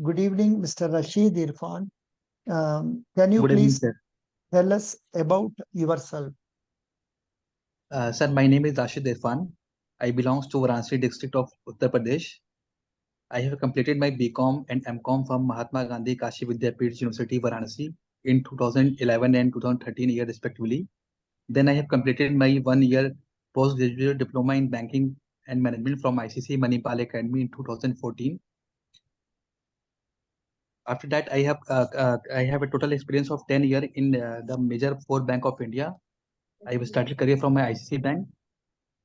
Good evening, Mr. Rashid Irfan. Can you Good evening, please sir. tell us about yourself? Sir, my name is Rashid Irfan. I belongs to Varanasi district of Uttar Pradesh. I have completed my BCom and MCom from Mahatma Gandhi Kashi Vidyapeeth University, Varanasi in 2011 and 2013 year respectively. Then I have completed my 1 year postgraduate diploma in banking and management from ICC Manipal Academy in 2014. After that, I have a total experience of 10 years in the major four bank of India. I have started career from my ICC bank,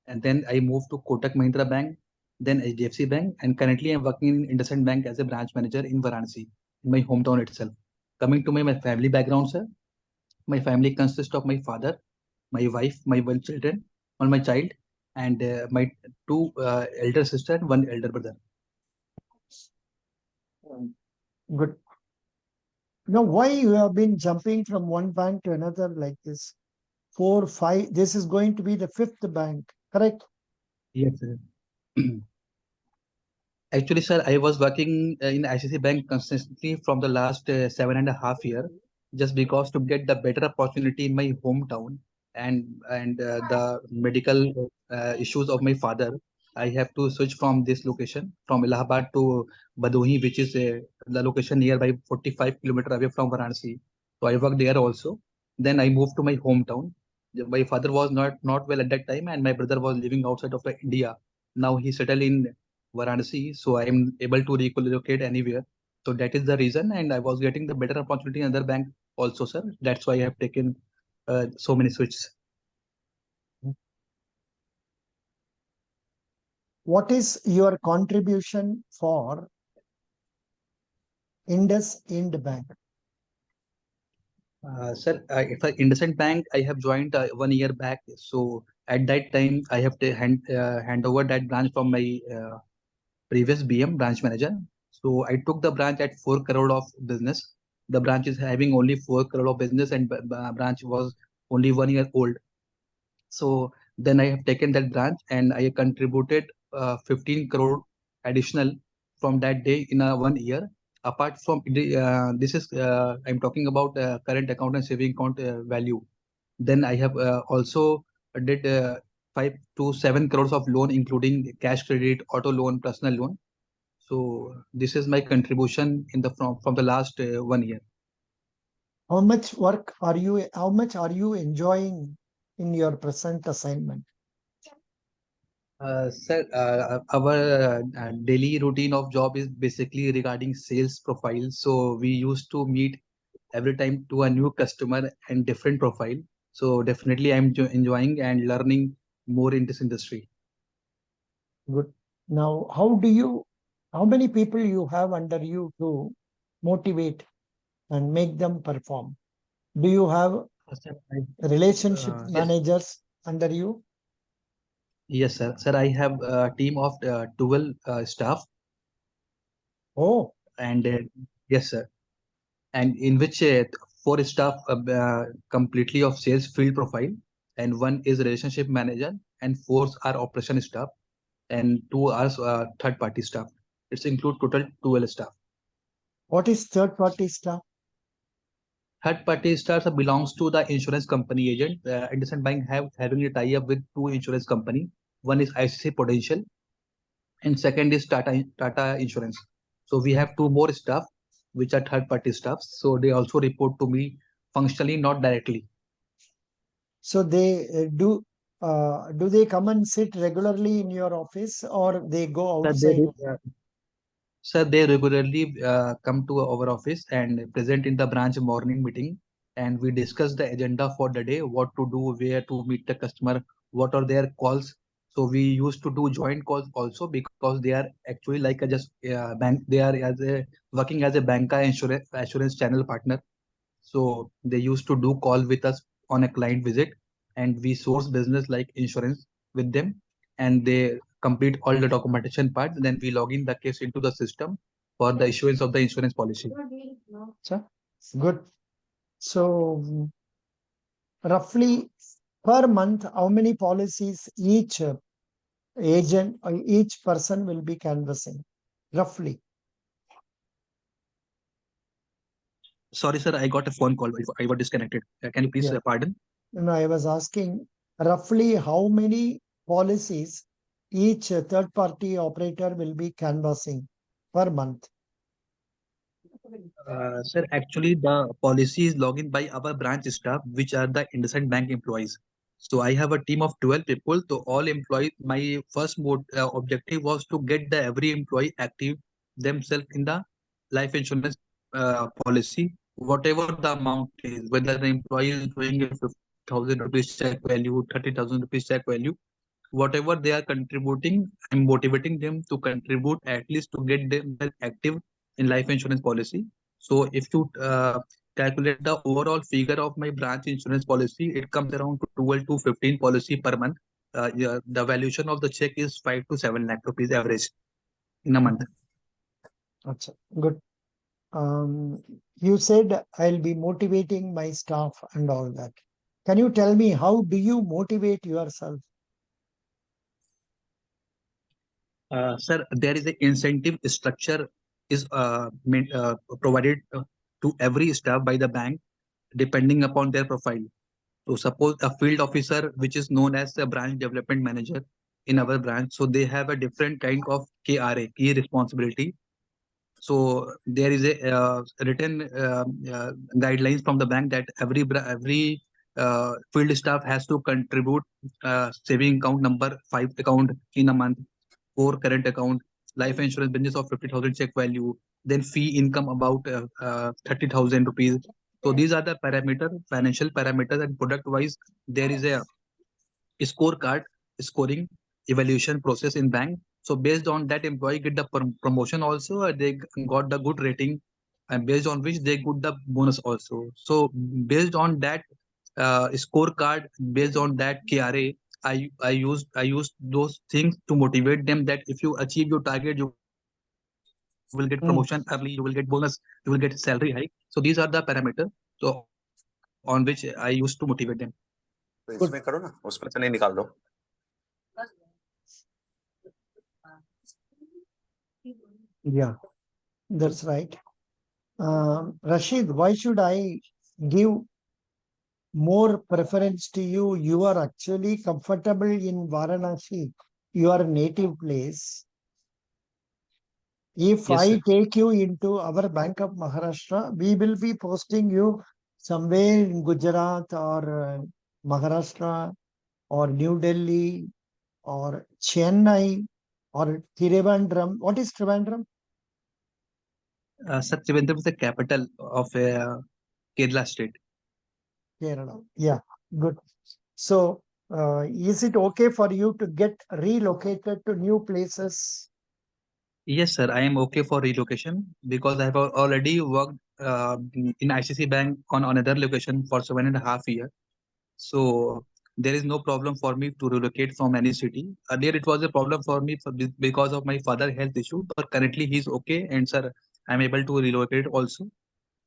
and then I moved to Kotak Mahindra Bank, then HDFC Bank, and currently I'm working in IndusInd Bank as a branch manager in Varanasi, in my hometown itself. Coming to my family background, sir, my family consists of my father, my wife, my one children, one my child, and my two elder sister and one elder brother. Good. Now, why you have been jumping from one bank to another like this? 4, 5. This is going to be the fifth bank, correct? Yes, sir. Actually, sir, I was working in ICC Bank consistently from the last 7.5 years, just because to get the better opportunity in my hometown and the medical issues of my father, I have to switch from this location from Allahabad to Badohi, which is the location nearby 45 kilometers away from Varanasi. So I worked there also. Then I moved to my hometown. My father was not well at that time, and my brother was living outside of India. Now he settled in Varanasi, so I am able to relocate anywhere. So that is the reason, and I was getting the better opportunity in other bank also, sir. That's why I have taken so many switches. What is your contribution for IndusInd Bank? Sir, if I IndusInd Bank, I have joined 1 year back. So at that time, I have to hand over that branch from my previous BM branch manager. So I took the branch at 4 crore of business. The branch is having only 4 crore of business, and branch was only 1 year old. So then I have taken that branch and I contributed 15 crore additional from that day in a 1 year. Apart from this is I'm talking about current account and saving account value. Then I have also did 5 to 7 crores of loan, including cash credit, auto loan, personal loan. So this is my contribution in the from the last 1 year. How much are you enjoying in your present assignment? Sir, our daily routine of job is basically regarding sales profile. So we used to meet every time to a new customer and different profile. So definitely I'm enjoying and learning more in this industry. Good. Now, how many people you have under you to motivate and make them perform? Do you have Sir, relationship yes, managers under you? yes, sir. Sir, I have a team of 12 staff, Oh, and yes, sir. And in which four staff completely of sales field profile, and one is relationship manager, and four are operation staff, and two are third party staff. It's include total 12 staff. what is third party staff? Third party staff belongs to the insurance company agent. IndusInd Bank have having a tie up with two insurance company. One is ICC Prudential, and second is Tata Insurance. So we have two more staff, which are third party staffs. So they also report to me functionally, not directly. So they do they come and sit regularly in your office or they go Sir, they, outside? sir, they regularly come to our office and present in the branch morning meeting, and we discuss the agenda for the day, what to do, where to meet the customer, what are their calls. So we used to do joint calls also, because they are actually like a just bank. They are as a working as a banca assurance channel partner. So they used to do call with us on a client visit, and we source business like insurance with them, and they complete all the documentation part. Then we log in the case into the system for the issuance of the insurance policy. Sir? Good. So roughly per month, how many policies each agent or each person will be canvassing? Roughly. Sorry, sir, I got a phone call. I got disconnected. Can you please Yeah. pardon? No, I was asking roughly how many policies each third party operator will be canvassing per month. Sir, actually, the policy is logged in by our branch staff, which are the IndusInd Bank employees. So I have a team of 12 people. So all employees, my first objective was to get the every employee active themselves in the life insurance policy, whatever the amount is, whether the employee is doing a 50,000 rupees check value, 30,000 rupees check value, whatever they are contributing, I'm motivating them to contribute at least to get them active in life insurance policy. So if you calculate the overall figure of my branch insurance policy, it comes around to 12 to 15 policy per month. Yeah, the valuation of the check is 5 to 7 lakh rupees average in a month. Achha, good. You said I'll be motivating my staff and all that. Can you tell me how do you motivate yourself? Sir, there is an incentive structure is provided to every staff by the bank depending upon their profile. So suppose a field officer, which is known as a branch development manager in our branch, so they have a different kind of KRA, key responsibility. So there is a written guidelines from the bank that every field staff has to contribute saving account number 5 account in a month, 4 current account, life insurance business of 50,000 check value, then fee income about 30,000 rupees. So these are the financial parameters, and product wise, there is a scorecard scoring evaluation process in bank. So based on that, employee get the promotion also. They got the good rating, and based on which they got the bonus also. So based on that scorecard, based on that KRA, I used those things to motivate them that if you achieve your target, you will get promotion early, you will get bonus, you will get salary hike. So these are the parameters. So on which I used to motivate them. तो इसमें करो ना, उसमें से नहीं निकाल दो. Yeah, that's right. Rashid, why should I give more preference to you? You are actually comfortable in Varanasi, your native place. If Yes, I sir. take you into our Bank of Maharashtra, we will be posting you somewhere in Gujarat or Maharashtra or New Delhi or Chennai or Trivandrum. What is Trivandrum? Sir, Trivandrum is the capital of Kerala state. Kerala. Yeah, good. So, is it okay for you to get relocated to new places? Yes, sir. I am okay for relocation because I have already worked in ICC Bank on another location for 7.5 years. So there is no problem for me to relocate from any city. Earlier, it was a problem for me because of my father health issue, but currently he's okay, and sir, I'm able to relocate also.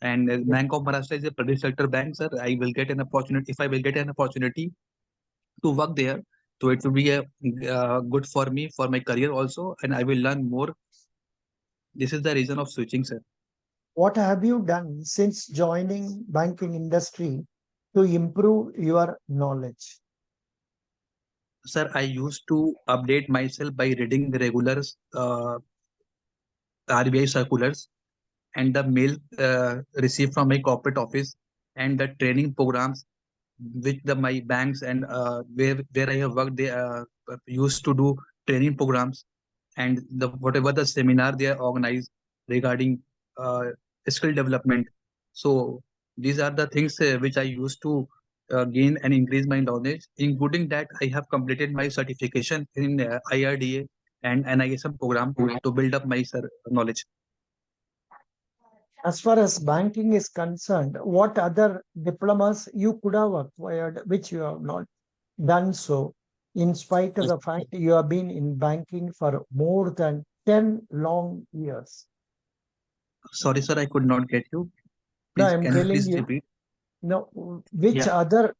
And Bank of Maharashtra is a public sector bank, sir. I will get an opportunity if I will get an opportunity to work there. So it will be a good for me for my career also, and I will learn more. This is the reason of switching, sir. What have you done since joining banking industry to improve your knowledge? Sir, I used to update myself by reading the regular RBI circulars and the mail received from my corporate office and the training programs which my banks and where I have worked, they used to do training programs, and the whatever the seminar they are organized regarding uh, skill development. So these are the things which I used to gain and increase my knowledge. Including that, I have completed my certification in IRDA and NISM program to build up my knowledge. As far as banking is concerned, what other diplomas you could have acquired, which you have not done so, in spite of the fact you have been in banking for more than 10 long years? Sorry, sir, I could not get you. No, Please, I'm can you telling please you, repeat? no, which Yeah. other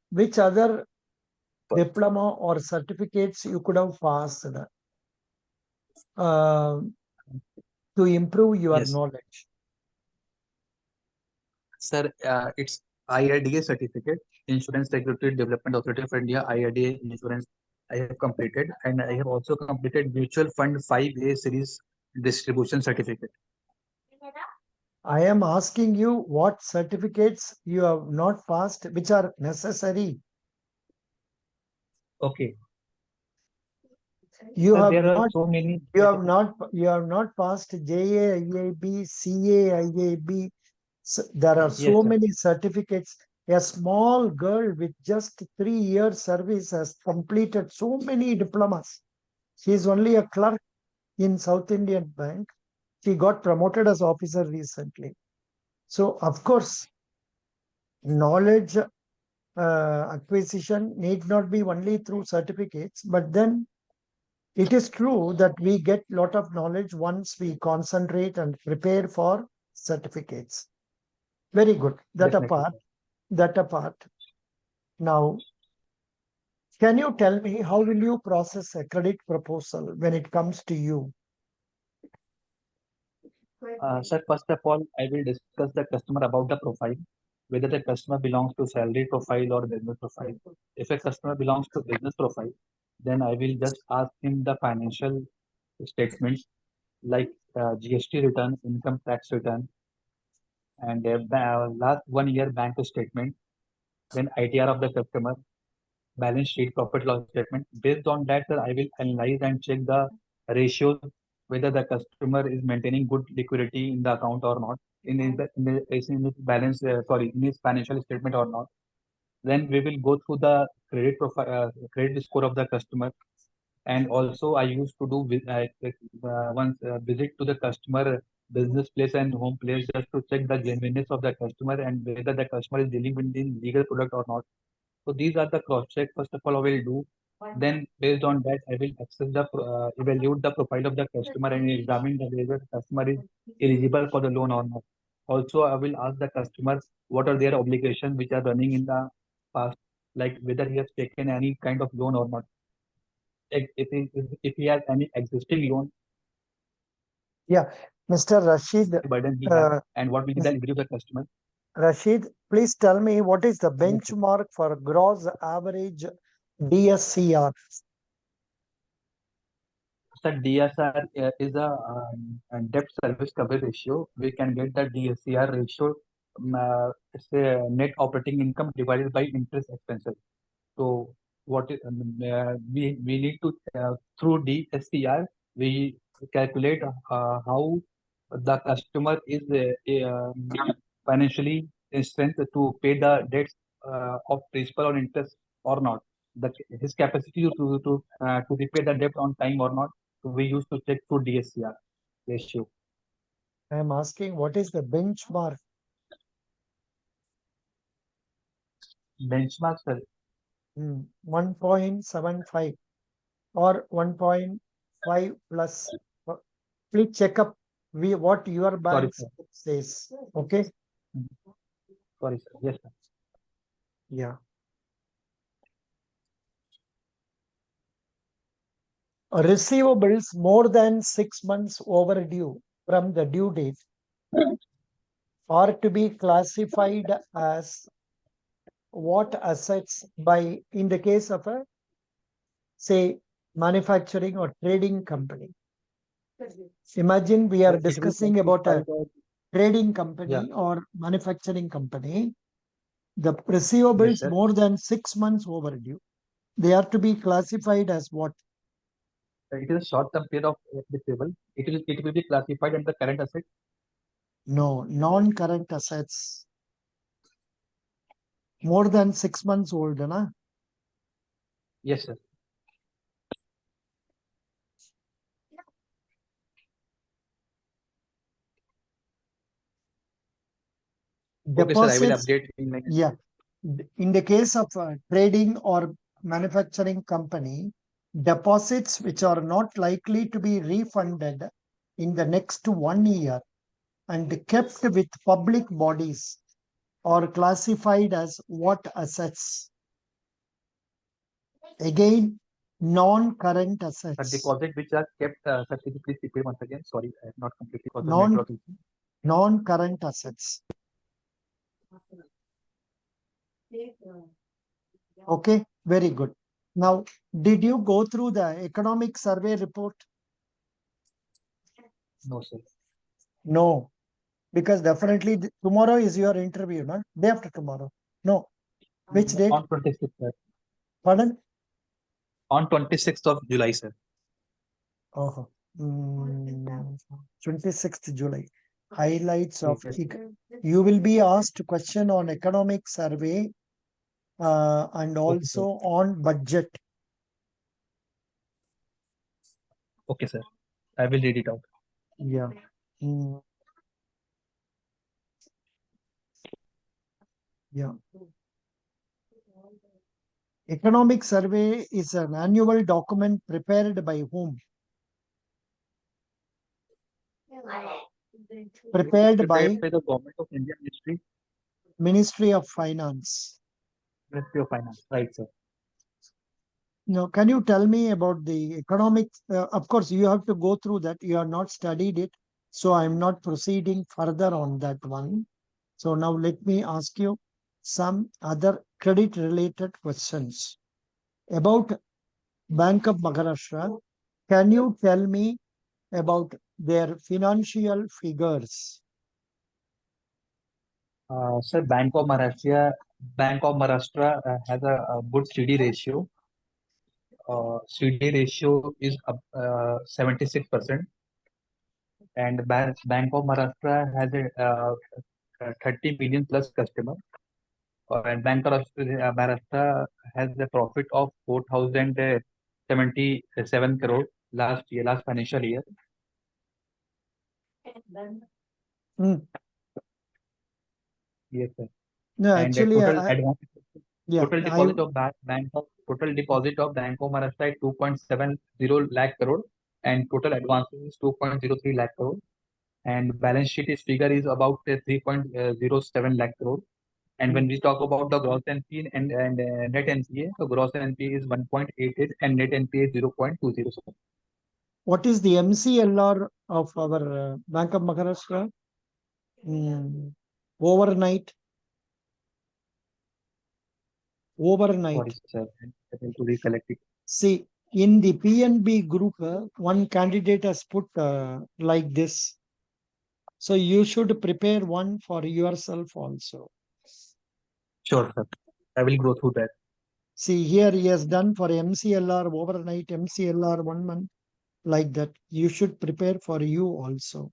diploma or certificates you could have passed to improve your Yes. knowledge? Sir, it's IRDA certificate, Insurance Regulatory Development Authority of India, IRDA insurance I have completed, and I have also completed Mutual Fund 5A series distribution certificate. I am asking you what certificates you have not passed, which are necessary. Okay. You Sir, have there are not, so many. you have not passed JAIAB, CAIAB. There are Yes, so sir. many certificates. A small girl with just 3 years service has completed so many diplomas. She is only a clerk in South Indian Bank. She got promoted as officer recently. So, of course, knowledge acquisition need not be only through certificates, but then it is true that we get lot of knowledge once we concentrate and prepare for certificates. Very good. That Definitely. apart. Now, can you tell me how will you process a credit proposal when it comes to you? Sir, first of all, I will discuss the customer about the profile, whether the customer belongs to salary profile or business profile. If a customer belongs to business profile, then I will just ask him the financial statements like GST return, income tax return, and last 1 year bank statement, then ITR of the customer, balance sheet, profit loss statement. Based on that, sir, I will analyze and check the ratios, whether the customer is maintaining good liquidity in the account or not, in his balance, in his financial statement or not. Then we will go through the credit profile, credit score of the customer. And also, I used to do once visit to the customer business place and home place just to check the genuineness of the customer and whether the customer is dealing with the legal product or not. So these are the cross check. First of all, I will do. Then based on that, I will evaluate the profile of the customer and examine whether the customer is eligible for the loan or not. Also, I will ask the customer what are their obligations which are running in the past, like whether he has taken any kind of loan or not. If he has any existing loan, Yeah, Mr. Rashid, burden he has, uh, and what will be the liability of the customer. Rashid, please tell me what is the Yes, sir. benchmark for gross average DSCR? So DSR is a debt service coverage ratio. We can get the DSCR ratio. It's a net operating income divided by interest expenses. So what is, we need to through DSCR we calculate how the customer is financially strength to pay the debts of principal or interest or not. His capacity to repay the debt on time or not. So we used to check through DSCR ratio. I am asking what is the benchmark? Benchmark, sir. 1.75 or 1.5 plus. Please check up what your Sorry, bank sir. says. Okay. Sorry, sir. Yes, sir. Yeah. Receivables more than 6 months overdue from the due date are to be classified as what assets by, in the case of a, say, manufacturing or trading company. Imagine we are It will discussing about a classify trading company Yeah. or manufacturing company. The Yes, receivables sir. more than 6 months overdue, they are to be classified as what? It is a short-term period of receivable. It will be classified under current asset. No, non-current assets. More than 6 months old, na? Yes, sir. Okay, sir. I will Deposits, update in next. yeah. In the case of a trading or manufacturing company, deposits which are not likely to be refunded in the next 1 year and kept with public bodies are classified as what assets? Again, non-current A assets. deposit which are kept. Sir, could you please repeat once again? Sorry, I have not completely got the Non, network issue. non-current assets. Okay, very good. Now, did you go through the economic survey report? No, sir. No, because definitely tomorrow is your interview, no? Day after tomorrow. No. Which date? On 26th, sir. Pardon? On 26th of July, sir. Oh, 26th July. Highlights of Yes. you will be asked question on economic survey and Okay, sir. also on budget. Okay, sir. I will read it out. Yeah. Mm. Yeah. Economic survey is an annual document prepared by whom? Prepared by the Government of India Ministry of Finance. Ministry of Finance. Right, sir. Now, can you tell me about the economics? Of course, you have to go through that. You have not studied it. So I'm not proceeding further on that one. So now let me ask you some other credit related questions about Bank of Maharashtra. Can you tell me about their financial figures? Sir, Bank of Maharashtra has a good CD ratio. CD ratio is 76%, and Bank of Maharashtra has a 30 million plus customer. And Maharashtra has a profit of 4,077 crore last financial year. Hmm. Yes, sir. No, And the actually, total advance, yeah, total deposit of total deposit of Bank of Maharashtra is 2.70 lakh crore, and total advances is 2.03 lakh crore, and balance sheet is figure is about 3.07 lakh crore. And when we talk about the gross NPA and net NPA, so gross NPA is 1.88 and net NPA is 0.20. what is the MCLR of our Bank of Maharashtra? Overnight. Sorry, sir, I'm able to recollect it. See, in the PNB group, one candidate has put like this. So you should prepare one for yourself also. Sure, sir. I will go through that. See, here he has done for MCLR overnight, MCLR 1 month, like that. You should prepare for you also.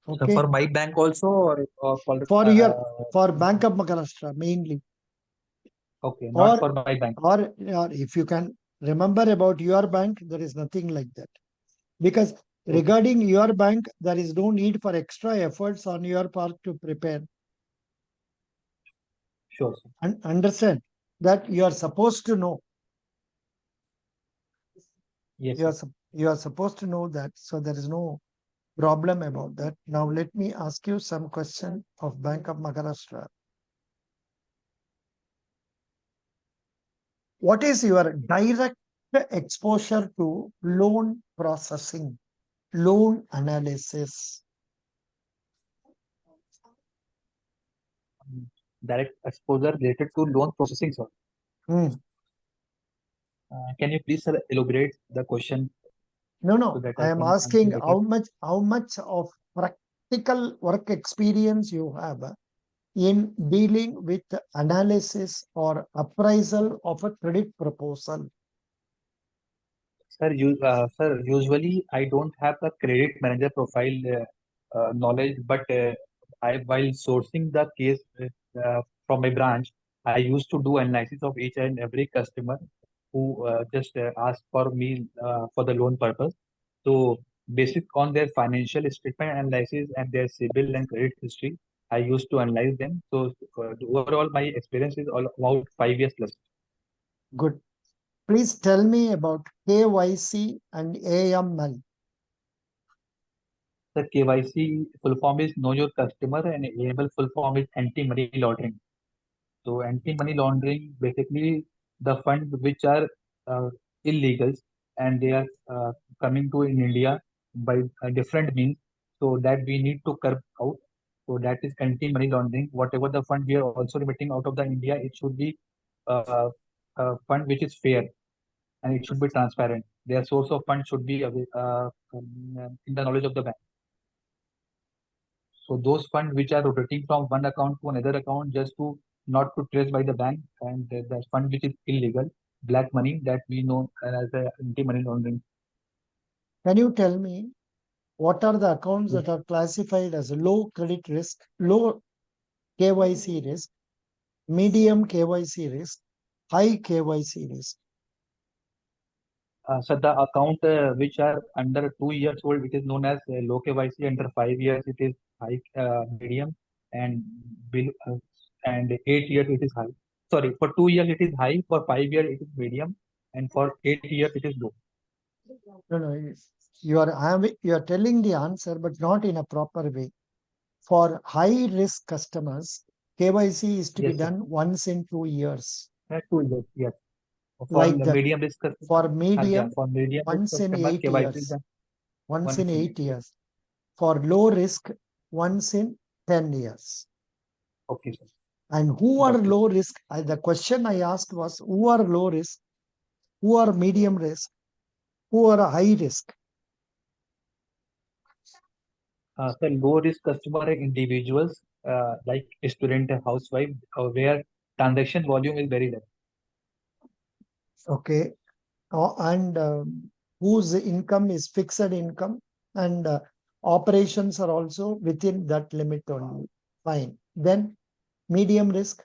So Okay. for my bank also, or For Bank of Maharashtra mainly. okay, not for my bank. Or if you can remember about your bank, there is nothing like that. Because regarding your bank, there is no need for extra efforts on your part to prepare. Sure, sir. And understand that you are supposed to know. Yes, You are supposed to know that. So there is no problem about that. Now let me ask you some question of Bank of Maharashtra. What is your direct exposure to loan processing, loan analysis? Direct exposure related to loan processing, sir. Can you please, sir, elaborate the question? No. So that I am can asking answer how much of practical work experience you have in dealing with analysis or appraisal of a credit proposal. Sir, usually I don't have the credit manager profile knowledge, but while sourcing the case from my branch, I used to do analysis of each and every customer who just asked for me for the loan purpose. So, based on their financial statement analysis and their CIBIL and credit history, I used to analyze them. So, overall, my experience is all about 5 years plus. Good. Please tell me about KYC and AML. The KYC full form is Know Your Customer, and AML full form is Anti-Money Laundering. So anti-money laundering, basically the funds which are uh, illegal and they are coming to in India by different means. So that we need to curb out. So that is anti-money laundering. Whatever the fund we are also remitting out of the India, it should be a fund which is fair and it should be transparent. Their source of funds should be in the knowledge of the bank. So those funds which are rotating from one account to another account just to not to trace by the bank, and the fund which is illegal, black money, that we know as anti-money laundering. Can you tell me what are the accounts that are classified as low credit risk, low KYC risk, medium KYC risk, high KYC risk? So the account which are under 2 years old, it is known as low KYC. Under 5 years, it is high, medium, and and 8 years it is high. Sorry, for 2 years it is high, for 5 years it is medium, and for 8 years it is low. No, you are telling the answer, but not in a proper way. For high risk customers, KYC is to be Yes, sir. done once in 2 years. 2 years, yes. For Like the that. medium risk customer, For medium, for medium risk once in customer, 8 KYC is years. done Once in 8 years. years. For low risk, once in 10 years. Okay, sir. And who are Got it. low risk? The question I asked was who are low risk, who are medium risk, who are high risk? So low risk customer are individuals like a student, a housewife, where transaction volume is very less. Okay. And whose income is fixed income, and operations are also within that limit only. Fine. Then medium risk.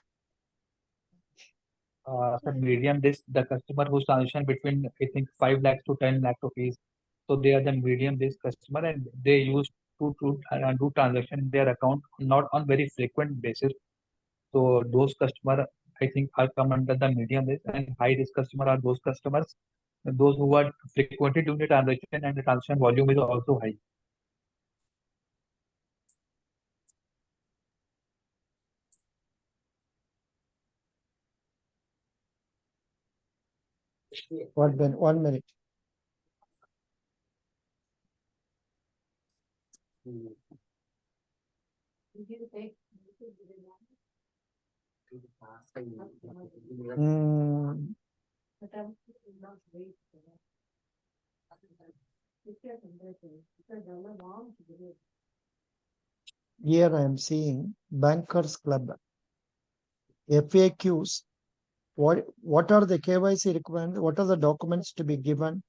So medium risk, the customer whose transaction between, I think, 5 lakhs to 10 lakh rupees. So they are the medium risk customer, and they use to do transaction in their account not on very frequent basis. So those customer, I think, are come under the medium risk, and high risk customer are those customers, those who are frequently doing the transaction and the transaction volume is also high. One minute. Here I am seeing Bankers Club FAQs. What are the KYC requirements? What are the documents to be given?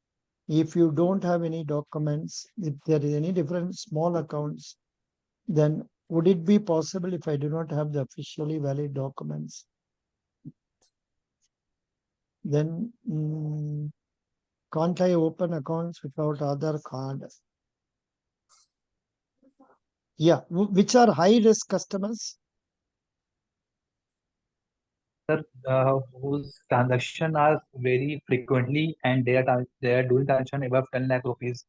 If you don't have any documents, if there is any different small accounts, then would it be possible if I do not have the officially valid documents? Then can't I open accounts without Aadhaar card? Yeah, which are high risk customers? Sir, whose transaction are very frequently and they are doing transaction above 10 lakh rupees.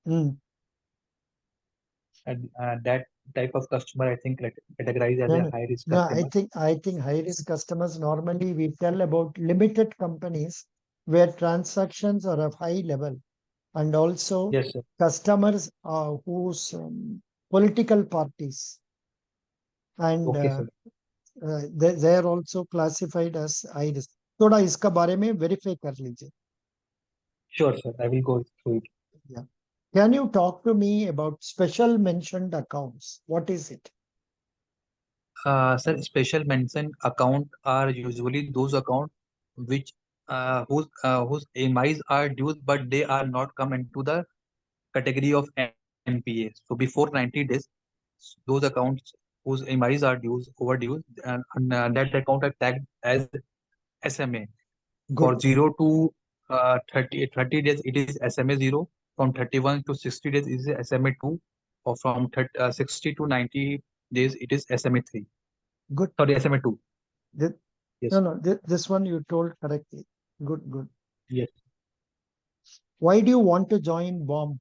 Mm. And that type of customer, I think, categorized as No, a no. high risk No, customer. I think high risk customers, normally we tell about limited companies where transactions are of high level, and also Yes, sir. customers whose political parties, and Okay, sir. they are also classified as high risk. थोड़ा इसका बारे में verify कर लीजिए. Sure, sir. I will go through it. Yeah. Can you talk to me about special mentioned accounts? What is it? Sir, special mention account are usually those accounts which whose EMIs are due, but they are not come into the category of NPA. So before 90 days, those accounts whose EMIs are overdue, and that account are tagged as SMA. For Good. 0 to 30 days, it is SMA 0. From 31 to 60 days, it is SMA 2. Or from 60 to 90 days, it is SMA 3. Good. Sorry, SMA 2. This, Yes. no, this one you told correctly. Good. Yes. Why do you want to join BOM?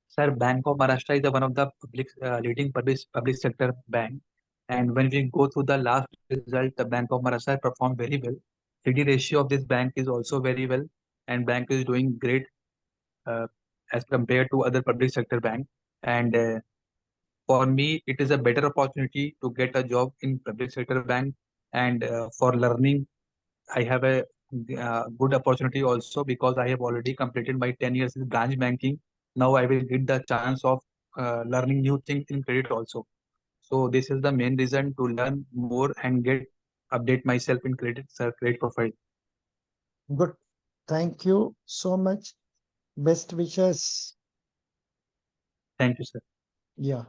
Sir, Bank of Maharashtra is one of the leading public sector bank. And when we go through the last result, the Bank of Maharashtra performed very well. CD ratio of this bank is also very well, and bank is doing great as compared to other public sector bank. And for me, it is a better opportunity to get a job in public sector bank. And for learning, I have a good opportunity also because I have already completed my 10 years in branch banking. Now I will get the chance of learning new things in credit also. So this is the main reason to learn more and get update myself in credit profile. Good. Thank you so much. Best wishes. Thank you, sir. Yeah.